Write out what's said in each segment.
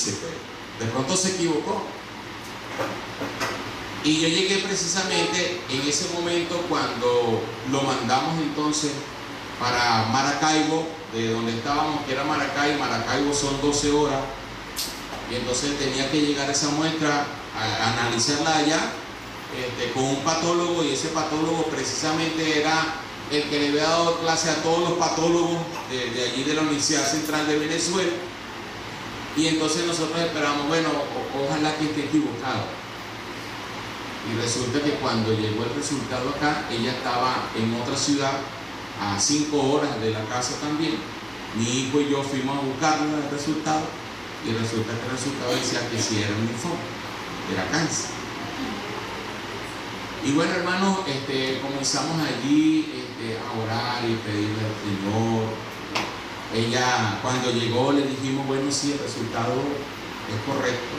dice, pues, de pronto se equivocó. Y yo llegué precisamente en ese momento cuando lo mandamos entonces para Maracaibo, de donde estábamos, que era Maracaibo son 12 horas, y entonces tenía que llegar esa muestra a analizarla allá con un patólogo, y ese patólogo precisamente era el que le había dado clase a todos los patólogos de allí de la Universidad Central de Venezuela. Y entonces nosotros esperamos, bueno, ojalá que esté equivocado. Y resulta que cuando llegó el resultado acá, ella estaba en otra ciudad, a 5 horas de la casa también. Mi hijo y yo fuimos a buscarle el resultado, y resulta que el resultado decía que sí era un linfoma, era cáncer. Y bueno, hermanos, comenzamos allí a orar y pedirle al Señor. Ella, cuando llegó, le dijimos, bueno, sí, el resultado es correcto,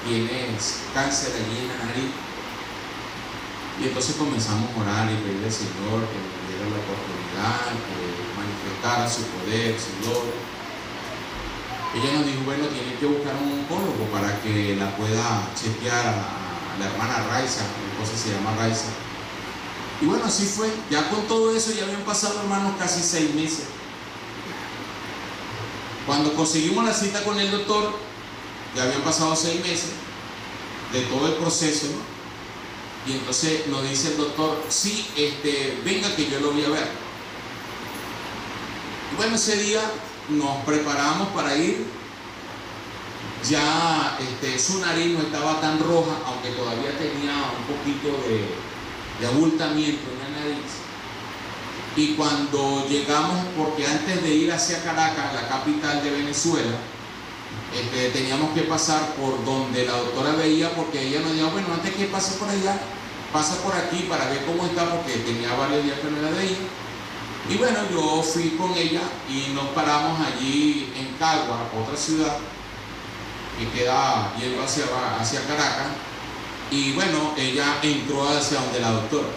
tienes cáncer allí en la nariz. Y entonces comenzamos a orar y pedirle al Señor que nos diera la oportunidad, que manifestara su poder, su gloria. Ella nos dijo, bueno, tiene que buscar un oncólogo para que la pueda chequear a la hermana Raiza, mi esposa se llama Raiza. Y bueno, así fue. Ya con todo eso ya habían pasado, hermanos, casi 6 meses. Cuando conseguimos la cita con el doctor, ya habían pasado 6 meses de todo el proceso, ¿no? Y entonces nos dice el doctor, sí, venga que yo lo voy a ver. Y bueno, ese día nos preparamos para ir. Ya su nariz no estaba tan roja, aunque todavía tenía un poquito de abultamiento en la nariz. Y cuando llegamos, porque antes de ir hacia Caracas, la capital de Venezuela, teníamos que pasar por donde la doctora veía, porque ella nos dijo, bueno, antes que pase por allá, pasa por aquí para ver cómo está, porque tenía varios días que no la veía. Y bueno, yo fui con ella y nos paramos allí en Cagua, otra ciudad que queda yendo hacia Caracas. Y bueno, ella entró hacia donde la doctora.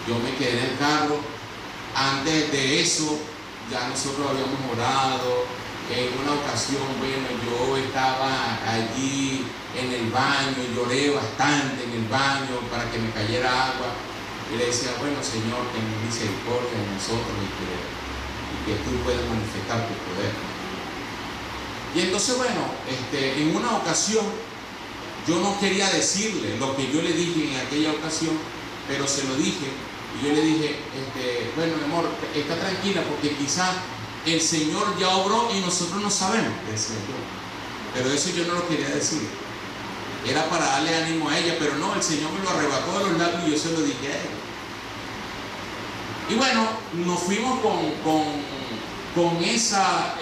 Yo me quedé en el carro. Antes de eso, ya nosotros habíamos orado. En una ocasión, bueno, yo estaba allí en el baño y lloré bastante en el baño para que me cayera agua. Y le decía, bueno, Señor, ten misericordia de nosotros y que tú puedas manifestar tu poder. Y entonces, bueno, en una ocasión, yo no quería decirle lo que yo le dije en aquella ocasión, pero se lo dije. Y yo le dije, bueno, mi amor, está tranquila porque quizás el Señor ya obró y nosotros no sabemos, decía yo. Pero eso yo no lo quería decir. Era para darle ánimo a ella, pero no, el Señor me lo arrebató de los labios y yo se lo dije a ella. Y bueno, nos fuimos con esa,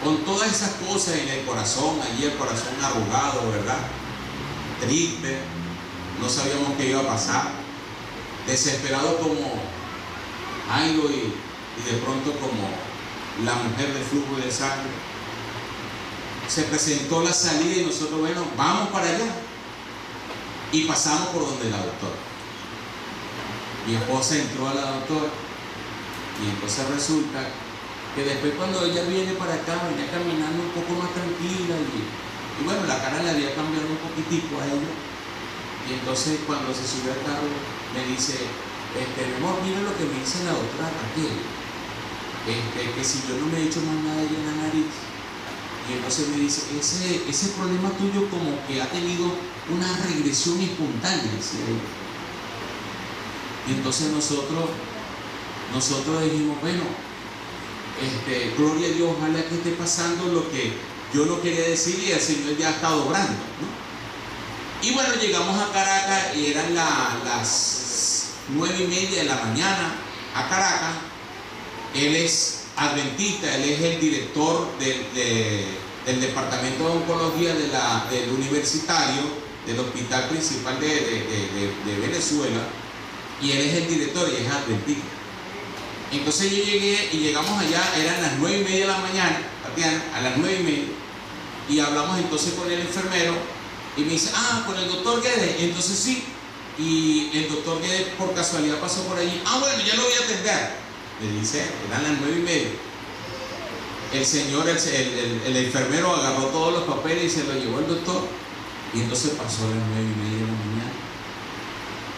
con todas esas cosas en el corazón, allí el corazón arrugado, ¿verdad? Triste, no sabíamos qué iba a pasar, desesperado como Jairo y de pronto como la mujer del flujo de sangre. Se presentó la salida y nosotros, bueno, vamos para allá. Y pasamos por donde la doctora. Mi esposa entró a la doctora y entonces resulta que después cuando ella viene para acá, venía caminando un poco más tranquila y bueno, la cara le había cambiado un poquitico a ella. Y entonces cuando se subió al carro me dice, mi amor, mira lo que me dice la doctora Raquel, que si yo no me he hecho más nada allá en la nariz. Y entonces me dice, ese problema tuyo como que ha tenido una regresión espontánea, decía ella. Y entonces nosotros dijimos, bueno, gloria a Dios, ojalá que esté pasando lo que yo no quería decir y el Señor ya ha estado obrando, ¿no? Y bueno, llegamos a Caracas y eran las 9:30 de la mañana a Caracas. Él es adventista, él es el director del departamento de oncología del universitario, del hospital principal de Venezuela, y él es el director y es adventista. Entonces yo llegué y llegamos allá, eran las 9:30 de la mañana, Tatiana, a las 9:30, y hablamos entonces con el enfermero y me dice, con el doctor Guedes. Entonces sí, y el doctor Guedes por casualidad pasó por allí. Bueno, ya lo voy a atender, me dice, eran las 9:30. el señor, el enfermero agarró todos los papeles y se los llevó al doctor. Y entonces pasó las 9:30 de la mañana,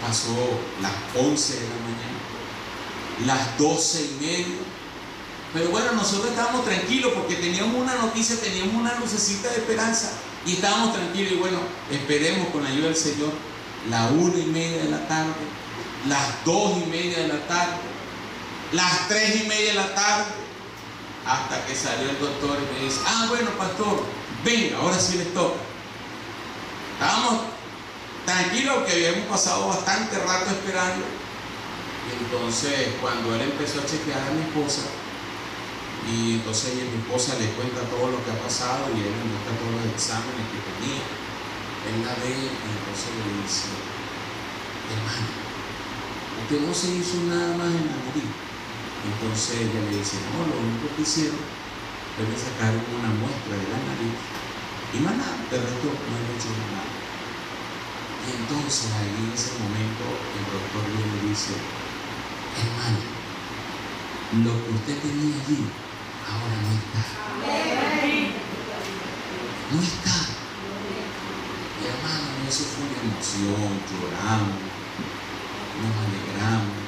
pasó las 11 de la mañana, las 12:30. Pero bueno, nosotros estábamos tranquilos porque teníamos una noticia, teníamos una lucecita de esperanza y estábamos tranquilos. Y bueno, esperemos con la ayuda del Señor, las 1:30 de la tarde, las 2:30 de la tarde, las 3:30 de la tarde, hasta que salió el doctor y me dice: ah, bueno, pastor, venga, ahora sí les toca. Estábamos tranquilos porque habíamos pasado bastante rato esperando. Y entonces, cuando él empezó a chequear a mi esposa, y entonces mi esposa le cuenta todo lo que ha pasado y él le muestra todos los exámenes que tenía, él la ve y entonces le dice: hermano, usted no se hizo nada más en la nariz. Entonces ella le dice: no, lo único que hicieron fue que sacaron una muestra de la nariz y más nada, de resto no he hecho nada. Y entonces ahí en ese momento el doctor le dice: hermano, lo que usted tenía allí ahora no está. No está. Y hermano, eso fue una emoción, lloramos, nos alegramos,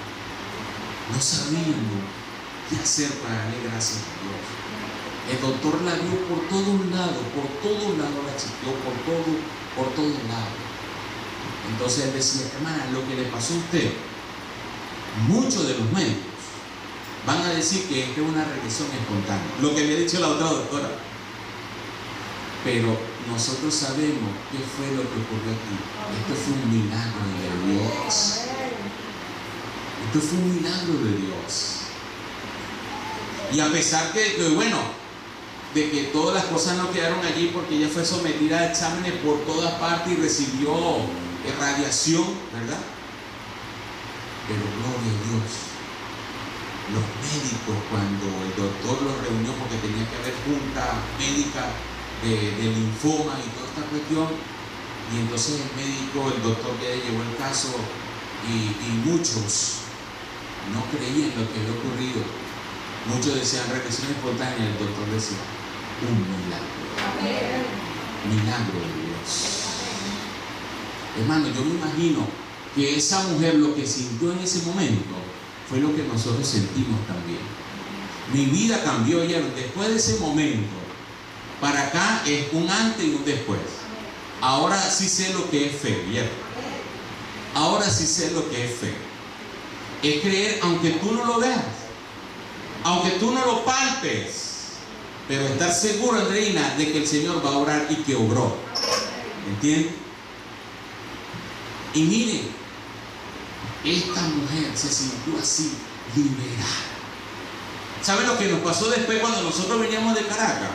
no sabíamos qué hacer para darle gracias a Dios. El doctor la vio por todos lados la chequeó, por todos lados. Entonces él decía: hermana, lo que le pasó a usted, muchos de los médicos van a decir que esta es una regresión espontánea, lo que le ha dicho la otra doctora. Pero nosotros sabemos qué fue lo que ocurrió aquí. Esto fue un milagro de Dios. Esto fue un milagro de Dios. Y a pesar de que todas las cosas no quedaron allí, porque ella fue sometida a exámenes por todas partes y recibió radiación, ¿verdad? Pero gloria a Dios, los médicos, cuando el doctor los reunió, porque tenía que haber junta médica de linfoma y toda esta cuestión, y entonces el doctor que llevó el caso, y muchos no creían lo que había ocurrido. Muchos decían regresión espontánea, el doctor decía: un milagro. Milagro de Dios. Hermano, yo me imagino que esa mujer lo que sintió en ese momento fue lo que nosotros sentimos también. Mi vida cambió ya después de ese momento. Para acá es un antes y un después. Ahora sí sé lo que es fe, ¿cierto? Ahora sí sé lo que es fe. Es creer aunque tú no lo veas, aunque tú no lo palpes, pero estar seguro, Andreina, de que el Señor va a obrar y que obró. ¿Entiendes? Y miren, esta mujer se sintió así, liberada. ¿Saben lo que nos pasó después cuando nosotros veníamos de Caracas?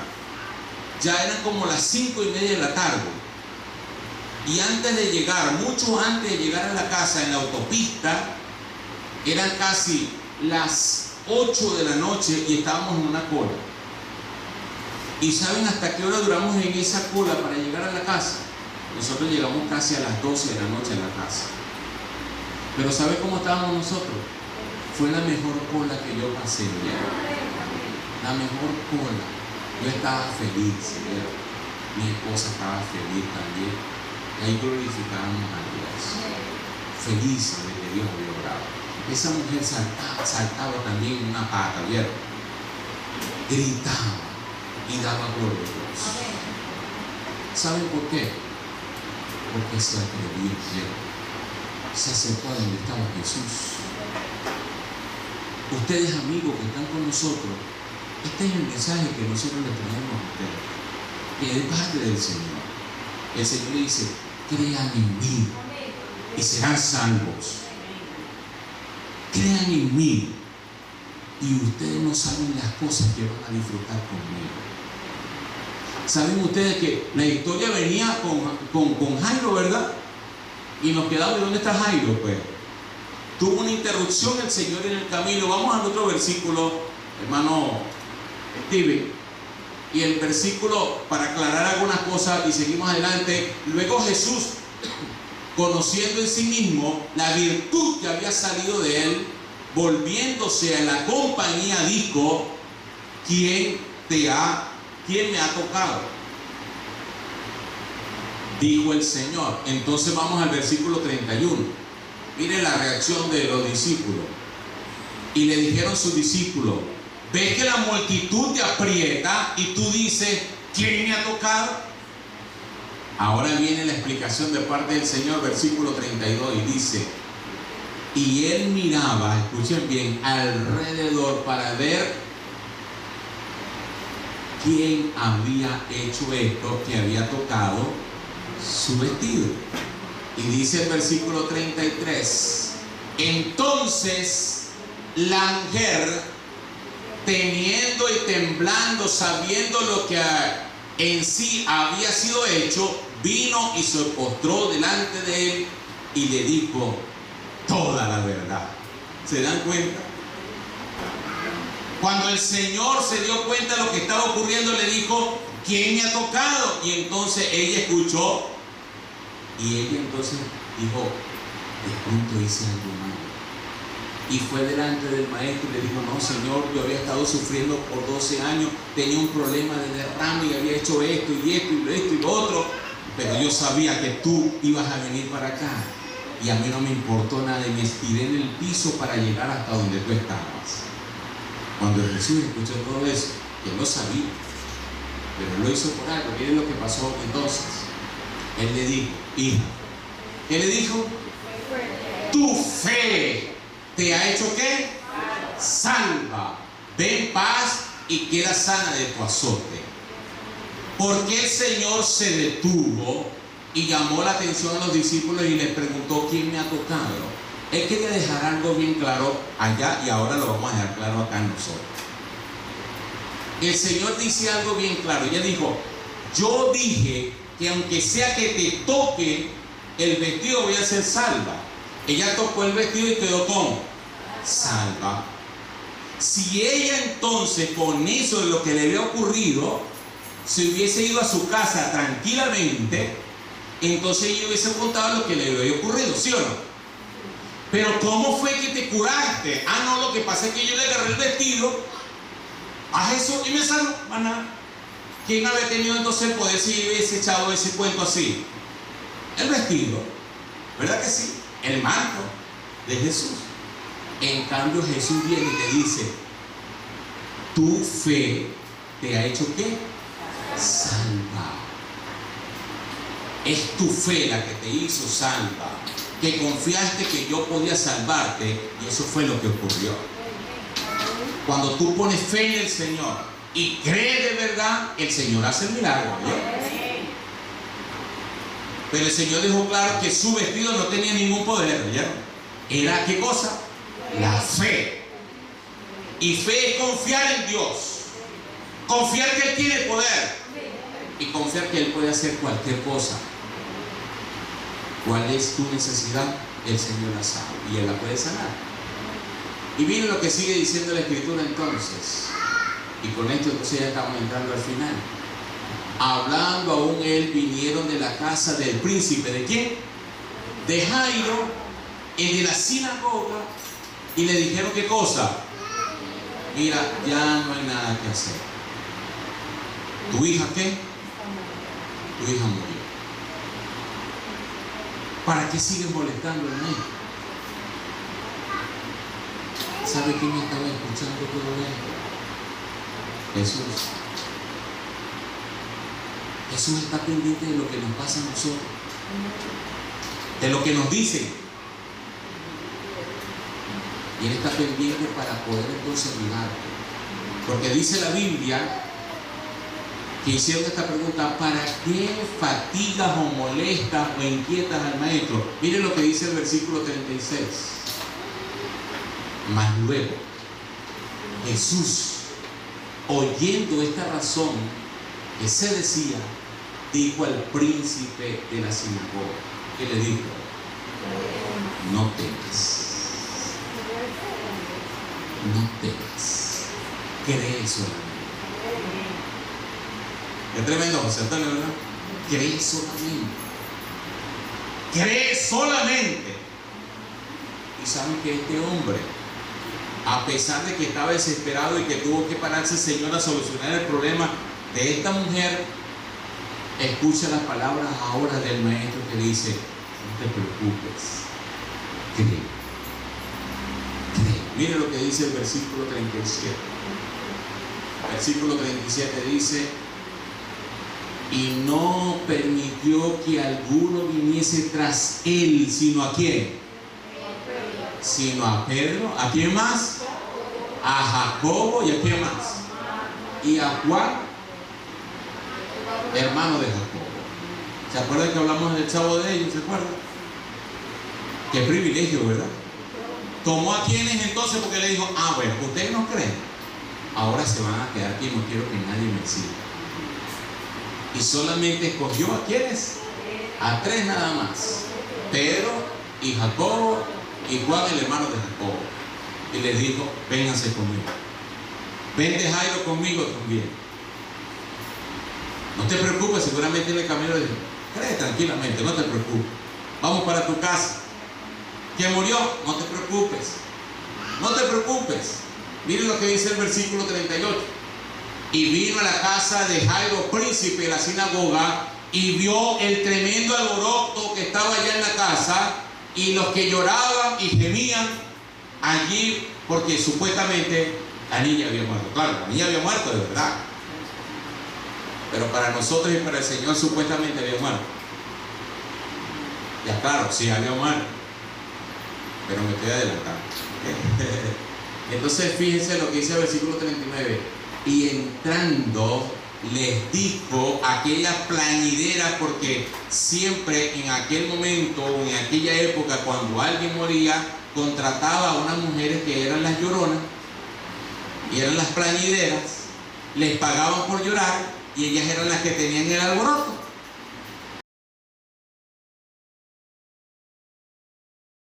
Ya eran como las 5:30 de la tarde. Y antes de llegar, mucho antes de llegar a la casa en la autopista, eran casi las 8 de la noche y estábamos en una cola. ¿Y saben hasta qué hora duramos en esa cola para llegar a la casa? Nosotros llegamos casi a las 12 de la noche a la casa. Pero ¿saben cómo estábamos nosotros? Fue la mejor cola que yo pasé, la mejor cola. Yo estaba feliz, ¿verdad? Mi esposa estaba feliz también. Y ahí glorificábamos a Dios, felices de que Dios había obrado. Esa mujer saltaba también en una pata, ¿vieron? Gritaba y daba gloria a Dios. ¿Saben por qué? Porque se atrevió, ¿vieron? Se acercó a donde estaba Jesús. Ustedes, amigos que están con nosotros, este es el mensaje que nosotros les traemos a ustedes, que es parte del Señor. El Señor le dice: crean en mí y serán salvos. Crean en mí y ustedes no saben las cosas que van a disfrutar conmigo. Saben ustedes que la historia venía con Jairo, ¿verdad? Y nos quedamos: ¿dónde está Jairo? Pues tuvo una interrupción el Señor en el camino. Vamos al otro versículo, hermano Steven. Y el versículo, para aclarar algunas cosas y seguimos adelante. Luego Jesús, conociendo en sí mismo la virtud que había salido de él, volviéndose a la compañía, dijo: ¿quién ¿quién me ha tocado? Dijo el Señor. Entonces vamos al versículo 31. Miren la reacción de los discípulos. Y le dijeron sus discípulos: ¿ves que la multitud te aprieta y tú dices, ¿quién me ha tocado? Ahora viene la explicación de parte del Señor, versículo 32, y dice: y él miraba, escuchen bien, alrededor para ver quién había hecho esto, que había tocado su vestido. Y dice el versículo 33: entonces la mujer, temiendo y temblando, sabiendo lo que en sí había sido hecho, vino y se postró delante de él y le dijo toda la verdad. ¿Se dan cuenta? Cuando el Señor se dio cuenta de lo que estaba ocurriendo, le dijo: ¿quién me ha tocado? Y entonces ella escuchó, y ella entonces dijo: de pronto hice algo malo. Y fue delante del maestro y le dijo: no, Señor, yo había estado sufriendo por 12 años, tenía un problema de derrame y había hecho esto y esto y esto y lo otro, pero yo sabía que tú ibas a venir para acá y a mí no me importó nada y me estiré en el piso para llegar hasta donde tú estabas. Cuando Jesús escuchó todo eso, que no sabía, pero lo hizo por algo. Miren lo que pasó entonces. Él le dijo: hija, ¿qué le dijo? Tu fe te ha hecho ¿qué? Salva. Ve en paz y queda sana de tu azote. Porque el Señor se detuvo y llamó la atención a los discípulos y les preguntó: ¿quién me ha tocado? Él quería dejar algo bien claro allá y ahora lo vamos a dejar claro acá nosotros. El Señor dice algo bien claro. Ella dijo: yo dije que aunque sea que te toque el vestido, voy a ser salva. Ella tocó el vestido y quedó como salva. Si ella entonces, con eso de lo que le había ocurrido, se hubiese ido a su casa tranquilamente, entonces ella hubiese contado lo que le había ocurrido, ¿sí o no? Pero ¿cómo fue que te curaste? Ah, no, lo que pasa es que yo le agarré el vestido, haz eso y me sanó. ¿Quién había tenido entonces el poder si hubiese echado ese cuento así? El vestido, ¿verdad que sí? El manto de Jesús. En cambio Jesús viene y te dice: tu fe te ha hecho ¿qué? Salva. Es tu fe la que te hizo salva, que confiaste que yo podía salvarte, y eso fue lo que ocurrió. Cuando tú pones fe en el Señor y crees de verdad, el Señor hace el milagro, ¿eh? Pero el Señor dejó claro que su vestido no tenía ningún poder, ¿oyeron? Era ¿qué cosa? La fe. Y fe es confiar en Dios, confiar que Él tiene poder y confiar que Él puede hacer cualquier cosa. ¿Cuál es tu necesidad? El Señor la sabe y Él la puede sanar. Y miren lo que sigue diciendo la Escritura entonces. Y con esto entonces ya estamos entrando al final. Hablando aún él, vinieron de la casa del príncipe. ¿De quién? De Jairo, el de la sinagoga, y le dijeron ¿qué cosa? Mira, ya no hay nada que hacer. ¿Tu hija qué? Tu hija murió. ¿Para qué sigues molestando a mí? ¿Sabe quién estaba escuchando todo esto? Jesús. Jesús está pendiente de lo que nos pasa a nosotros, de lo que nos dicen, y Él está pendiente para poder entonces ayudar. Porque dice la Biblia que hicieron esta pregunta: ¿para qué fatigas o molestas o inquietas al maestro? Miren lo que dice el versículo 36. Mas luego Jesús, oyendo esta razón que se decía, dijo al príncipe de la sinagoga, que le dijo: no temas, no temas, cree solamente. Qué tremendo, José Antonio, ¿verdad? Cree solamente, cree solamente. Y saben que este hombre a pesar de que estaba desesperado y que tuvo que pararse el Señor a solucionar el problema de esta mujer, escucha las palabras ahora del maestro que dice: no te preocupes, cree. Mire lo que dice el versículo 37. Versículo 37 dice: y no permitió que alguno viniese tras él, sino ¿a quién? Sino a Pedro. ¿A quién más? A Jacobo. ¿Y a quién más? Y a Juan, hermano de Jacobo. ¿Se acuerdan que hablamos del chavo de ellos? ¿Se acuerdan? Qué privilegio, ¿verdad? Tomó a quienes entonces, porque le dijo: ah, bueno, ustedes no creen, ahora se van a quedar aquí, no quiero que nadie me siga. Y solamente escogió a quienes, a 3 nada más: Pedro y Jacobo y Juan, el hermano de Jacobo. Y les dijo: vénganse conmigo, vente Jairo conmigo también. No te preocupes, seguramente en el camino le dijo: cree tranquilamente, no te preocupes, vamos para tu casa. Que murió, no te preocupes, no te preocupes. Miren lo que dice el versículo 38. Y vino a la casa de Jairo, príncipe de la sinagoga, y vio el tremendo alboroto que estaba allá en la casa, y los que lloraban y gemían allí, porque supuestamente la niña había muerto. Claro, la niña había muerto de verdad, pero para nosotros y para el Señor supuestamente había muerto. Ya claro, sí había muerto, pero me estoy adelantando. Entonces fíjense lo que dice el versículo 39. Y entrando les dijo aquella plañidera, porque siempre en aquel momento o en aquella época, cuando alguien moría, contrataba a unas mujeres que eran las lloronas y eran las plañideras, les pagaban por llorar y ellas eran las que tenían el alboroto.